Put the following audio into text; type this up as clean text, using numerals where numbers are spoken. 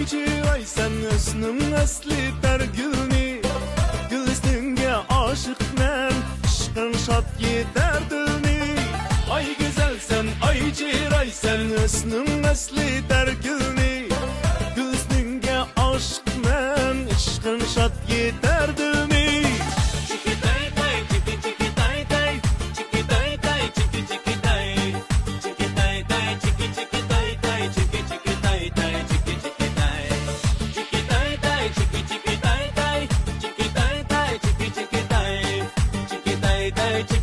Aycıray sen hüsnüm esli tergülni Gülistinge aşık men Işkın şat yeter dilni Ay güzel sen aycıray sen hüsnüm esli tergülni Gülistinge aşık men Işkın şat yeter dilni Hey,